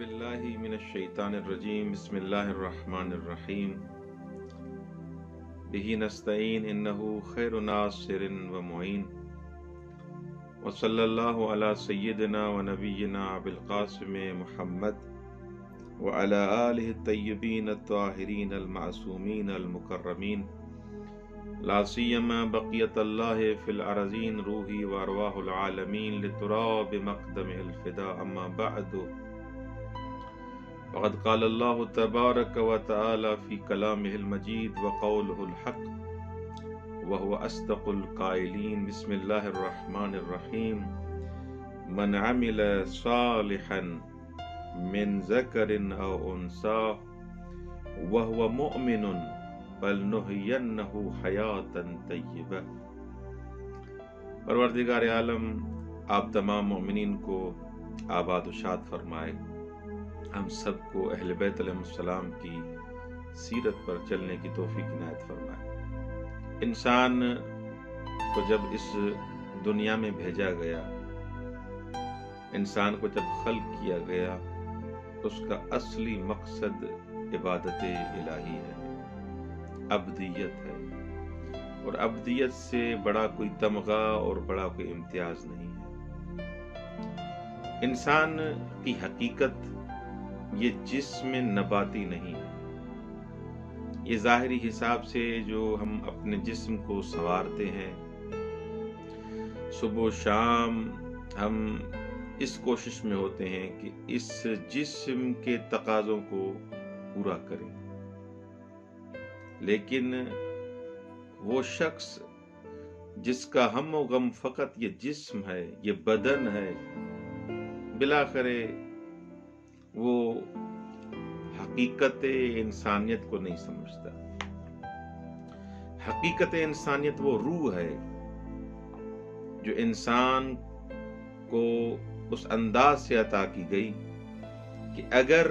باللہ من الشیطان الرجیم بسم اللہ الرحمن الرحیم بہ نستعین انہ خیر ناصر و معین وصلی اللہ علی سیدنا و نبینا ابی القاسم محمد وعلی آلہ الطیبین الطاہرین المعصومین المکرمین لا سیما بقیت اللہ فی الارضین روحی و ارواح العالمین لتراب مقدمہ الفدا اما بعد فقد قال اللہ تبارک و تعالی فی کلامہ المجید وقولہ الحق وهو اصدق القائلین بسم اللہ الرحمن الرحیم من عمل صالحا من ذکر او انثى وهو مؤمن فلنحینہ حیاتا طیبہ۔ پروردگار عالم آپ تمام مومنین کو آباد و شاد فرمائے، ہم سب کو اہل بیت علیہ السلام کی سیرت پر چلنے کی توفیق عنایت فرمائے۔ انسان کو جب اس دنیا میں بھیجا گیا، انسان کو جب خلق کیا گیا، اس کا اصلی مقصد عبادت الہی ہے، عبدیت ہے، اور عبدیت سے بڑا کوئی تمغہ اور بڑا کوئی امتیاز نہیں ہے۔ انسان کی حقیقت یہ جسم نباتی نہیں ہے۔ یہ ظاہری حساب سے جو ہم اپنے جسم کو سنوارتے ہیں، صبح و شام ہم اس کوشش میں ہوتے ہیں کہ اس جسم کے تقاضوں کو پورا کریں، لیکن وہ شخص جس کا ہم و غم فقط یہ جسم ہے، یہ بدن ہے، بالآخر وہ حقیقت انسانیت کو نہیں سمجھتا۔ حقیقت انسانیت وہ روح ہے جو انسان کو اس انداز سے عطا کی گئی کہ اگر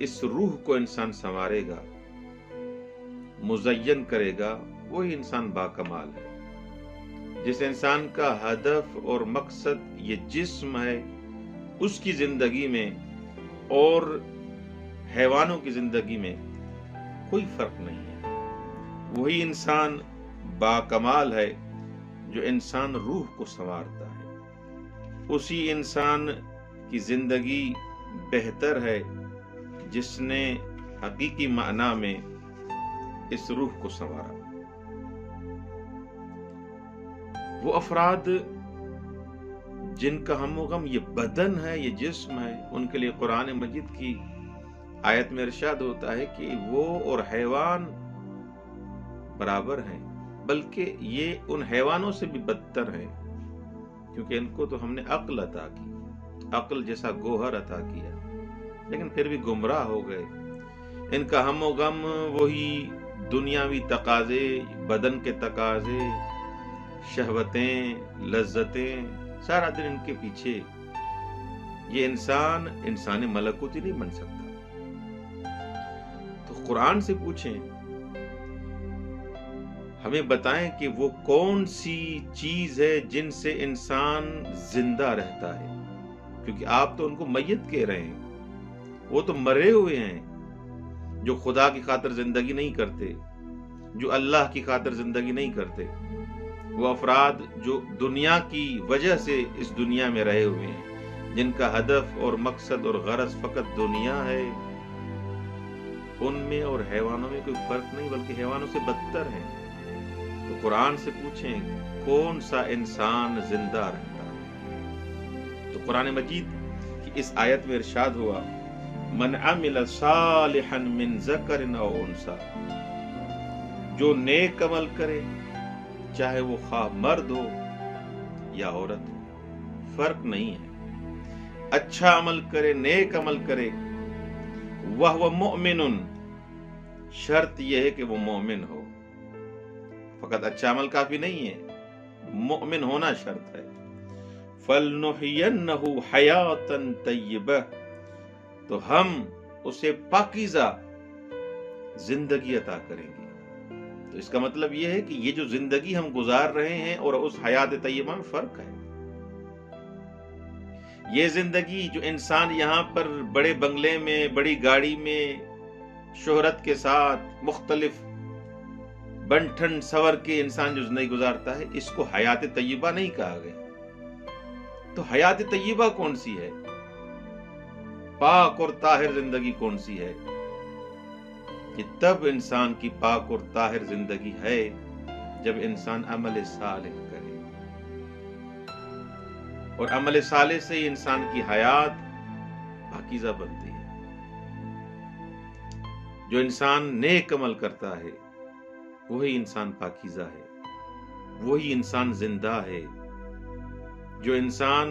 اس روح کو انسان سنوارے گا، مزین کرے گا، وہی انسان باکمال ہے۔ جس انسان کا ہدف اور مقصد یہ جسم ہے، اس کی زندگی میں اور حیوانوں کی زندگی میں کوئی فرق نہیں ہے۔ وہی انسان باکمال ہے جو انسان روح کو سنوارتا ہے۔ اسی انسان کی زندگی بہتر ہے جس نے حقیقی معنی میں اس روح کو سنوارا۔ وہ افراد جن کا ہم و غم یہ بدن ہے، یہ جسم ہے، ان کے لیے قرآن مجید کی آیت میں ارشاد ہوتا ہے کہ وہ اور حیوان برابر ہیں، بلکہ یہ ان حیوانوں سے بھی بدتر ہیں، کیونکہ ان کو تو ہم نے عقل عطا کی، عقل جیسا گوہر عطا کیا، لیکن پھر بھی گمراہ ہو گئے۔ ان کا ہم و غم وہی دنیاوی تقاضے، بدن کے تقاضے، شہوتیں، لذتیں، سارا دن ان کے پیچھے۔ یہ انسان ملکوتی نہیں بن سکتا۔ تو قرآن سے پوچھیں، ہمیں بتائیں کہ وہ کون سی چیز ہے جن سے انسان زندہ رہتا ہے، کیونکہ آپ تو ان کو میت کہہ رہے ہیں، وہ تو مرے ہوئے ہیں، جو خدا کی خاطر زندگی نہیں کرتے، جو اللہ کی خاطر زندگی نہیں کرتے۔ وہ افراد جو دنیا کی وجہ سے اس دنیا میں رہے ہوئے ہیں، جن کا ہدف اور مقصد اور غرض فقط دنیا ہے، ان میں اور حیوانوں میں کوئی فرق نہیں، بلکہ حیوانوں سے بدتر ہیں۔ تو قرآن سے پوچھیں کون سا انسان زندہ رہتا ہے؟ تو قرآن مجید کی اس آیت میں ارشاد ہوا، من عمل صالحا من ذکر او انثی، جو نیک عمل کرے، چاہے وہ خواہ مرد ہو یا عورت ہو، فرق نہیں ہے، اچھا عمل کرے، نیک عمل کرے، وَهُوَ مُؤْمِنٌ، شرط یہ ہے کہ وہ مومن ہو۔ فقط اچھا عمل کافی نہیں ہے، مومن ہونا شرط ہے۔ فَلْنُحْيِيَنَّهُ حَيَاةً طَيِّبَةً، تو ہم اسے پاکیزہ زندگی عطا کریں گے۔ تو اس کا مطلب یہ ہے کہ یہ جو زندگی ہم گزار رہے ہیں اور اس حیات طیبہ میں فرق ہے۔ یہ زندگی جو انسان یہاں پر بڑے بنگلے میں، بڑی گاڑی میں، شہرت کے ساتھ مختلف بن ٹھن سور کے انسان جو زندگی گزارتا ہے، اس کو حیات طیبہ نہیں کہا گیا۔ تو حیات طیبہ کون سی ہے؟ پاک اور طاہر زندگی کون سی ہے؟ کہ تب انسان کی پاک اور طاہر زندگی ہے جب انسان عمل صالح کرے، اور عمل صالح سے ہی انسان کی حیات پاکیزہ بنتی ہے۔ جو انسان نیک عمل کرتا ہے وہی انسان پاکیزہ ہے، وہی انسان زندہ ہے۔ جو انسان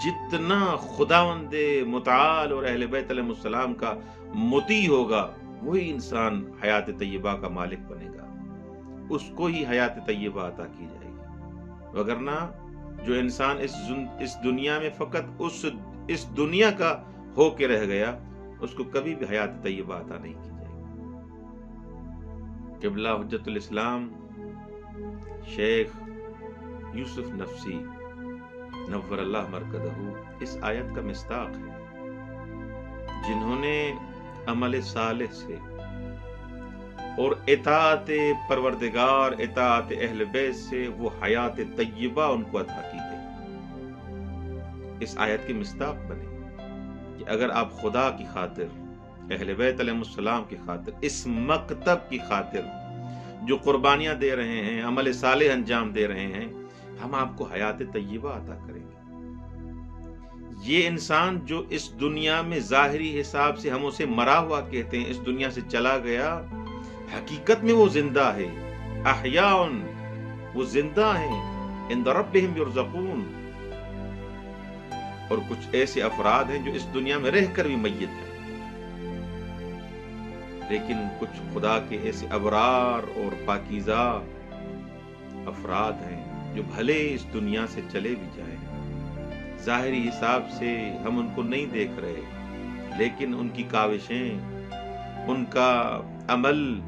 جتنا خداوند متعال اور اہل بیت علیہ السلام کا مطیع ہوگا، وہی انسان حیات طیبہ کا مالک بنے گا، اس کو ہی حیات طیبہ عطا کی جائے گی۔ وگرنہ جو انسان اس دنیا میں فقط اس دنیا کا ہو کے رہ گیا، اس کو کبھی بھی حیات طیبہ عطا نہیں کی جائے گی۔ قبلہ حجت الاسلام شیخ یوسف نفسی نور اللہ مرکزہ اس آیت کا مصداق ہے، جنہوں نے عمل صالح سے اور اطاعت پروردگار، اطاعت اہل بیت سے وہ حیات طیبہ ان کو عطا کی گئی۔ اس آیت کی مصداق بنے کہ اگر آپ خدا کی خاطر، اہل بیت علیہ السلام کی خاطر، اس مکتب کی خاطر جو قربانیاں دے رہے ہیں، عمل صالح انجام دے رہے ہیں، ہم آپ کو حیات طیبہ عطا کریں گے۔ یہ انسان جو اس دنیا میں ظاہری حساب سے ہم اسے مرا ہوا کہتے ہیں، اس دنیا سے چلا گیا، حقیقت میں وہ زندہ ہے۔ احیاء، وہ زندہ ہیں، عند ربہم یرزقون۔ اور کچھ ایسے افراد ہیں جو اس دنیا میں رہ کر بھی میت ہیں، لیکن کچھ خدا کے ایسے ابرار اور پاکیزہ افراد ہیں جو بھلے اس دنیا سے چلے بھی جائیں، ظاہری حساب سے ہم ان کو نہیں دیکھ رہے، لیکن ان کی کاوشیں، ان کا عمل،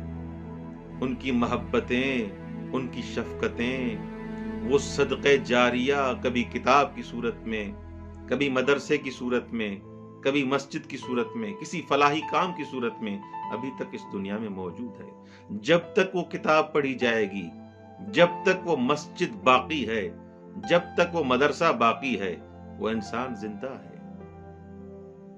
ان کی محبتیں، ان کی شفقتیں، وہ صدقہ جاریہ کبھی کتاب کی صورت میں، کبھی مدرسے کی صورت میں، کبھی مسجد کی صورت میں، کسی فلاحی کام کی صورت میں ابھی تک اس دنیا میں موجود ہے۔ جب تک وہ کتاب پڑھی جائے گی، جب تک وہ مسجد باقی ہے، جب تک وہ مدرسہ باقی ہے، وہ انسان زندہ ہے،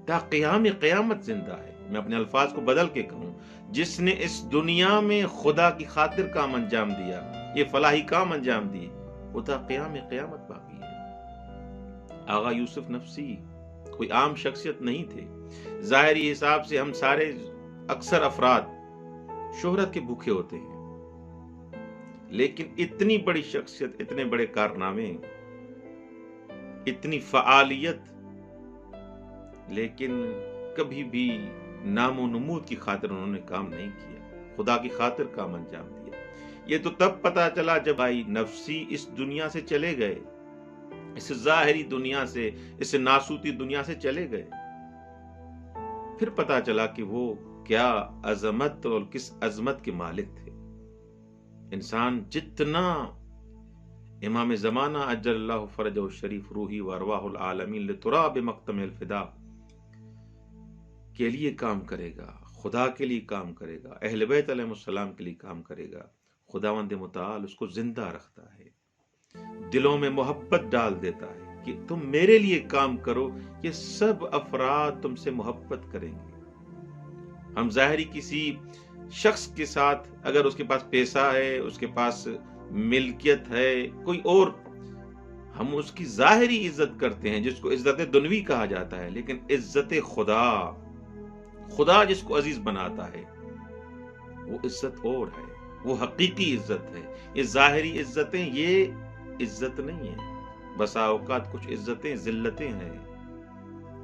تا قیام قیامت زندہ ہے۔ میں اپنے الفاظ کو بدل کے کہوں، جس نے اس دنیا میں خدا کی خاطر کام انجام دیا، یہ فلاحی کام انجام دیے، وہ تا قیام قیامت باقی ہے۔ آغا یوسف نفسی کوئی عام شخصیت نہیں تھے۔ ظاہری حساب سے ہم سارے اکثر افراد شہرت کے بھوکے ہوتے ہیں، لیکن اتنی بڑی شخصیت، اتنے بڑے کارنامے، اتنی فعالیت، لیکن کبھی بھی نام و نمود کی خاطر انہوں نے کام نہیں کیا، خدا کی خاطر کام انجام دیا۔ یہ تو تب پتا چلا جب بھائی نفسی اس دنیا سے چلے گئے، اس ظاہری دنیا سے، اس ناسوتی دنیا سے چلے گئے، پھر پتا چلا کہ وہ کیا عظمت اور کس عظمت کے مالک تھے۔ انسان جتنا امام زمانہ اجل اللہ فرجہ الشریف روحی و ارواح العالمین لتراب مقتم الفدا کے لیے کام کرے گا، خدا کے لیے کام کرے گا، اہل بیت علیہ السلام کے لیے کام کرے گا، خداوند متعال اس کو زندہ رکھتا ہے، دلوں میں محبت ڈال دیتا ہے کہ تم میرے لیے کام کرو، یہ سب افراد تم سے محبت کریں گے۔ ہم ظاہری کسی شخص کے ساتھ، اگر اس کے پاس پیسہ ہے، اس کے پاس ملکیت ہے، کوئی اور، ہم اس کی ظاہری عزت کرتے ہیں جس کو عزت دنوی کہا جاتا ہے، لیکن عزت خدا جس کو عزیز بناتا ہے وہ عزت اور ہے، وہ حقیقی عزت ہے۔ یہ ظاہری عزتیں یہ عزت نہیں ہے، بسا اوقات کچھ عزتیں ذلتیں ہیں۔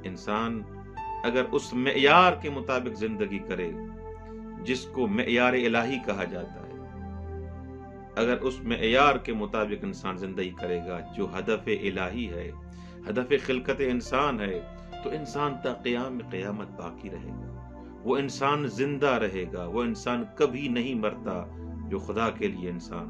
انسان اگر اس معیار کے مطابق زندگی کرے جس کو معیار الہی کہا جاتا ہے، اگر اس معیار کے مطابق انسان زندگی کرے گا جو ہدف الہی ہے، ہدف خلقت انسان ہے، تو انسان تا قیام قیامت باقی رہے گا، وہ انسان زندہ رہے گا، وہ انسان کبھی نہیں مرتا جو خدا کے لیے انسان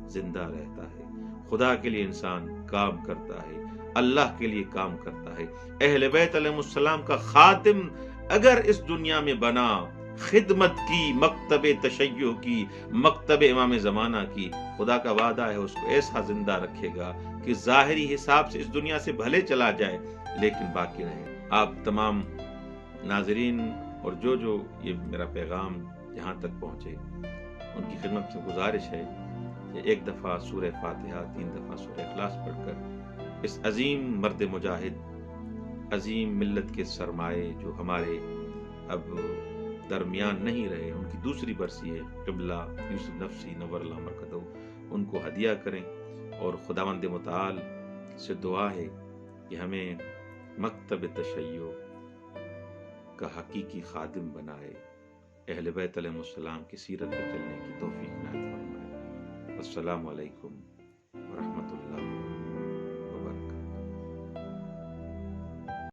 زندہ رہتا ہے، خدا کے لیے انسان کام کرتا ہے، اللہ کے لیے کام کرتا ہے۔ اہل بیت علیہ السلام کا خاتم اگر اس دنیا میں بنا، خدمت کی، مکتب تشیع کی، مکتب امام زمانہ کی، خدا کا وعدہ ہے اس کو ایسا زندہ رکھے گا کہ ظاہری حساب سے اس دنیا سے بھلے چلا جائے لیکن باقی رہے۔ آپ تمام ناظرین اور جو یہ میرا پیغام یہاں تک پہنچے ان کی خدمت سے گزارش ہے کہ ایک دفعہ سورہ فاتحہ، 3 دفعہ سورہ اخلاص پڑھ کر اس عظیم مرد مجاہد، عظیم ملت کے سرمائے جو ہمارے اب درمیان نہیں رہے، ان کی دوسری برسی ہے، قبلہ یوسف نفسی نور اللہ مرکزہ، ان کو ہدیہ کریں، اور خداوند متعال سے دعا ہے کہ ہمیں مکتب تشیع کا حقیقی خادم بنائے، اہل بیت علیہ السلام کی سیرت پہ چلنے کی توفیق عنایت فرمائے۔ السلام علیکم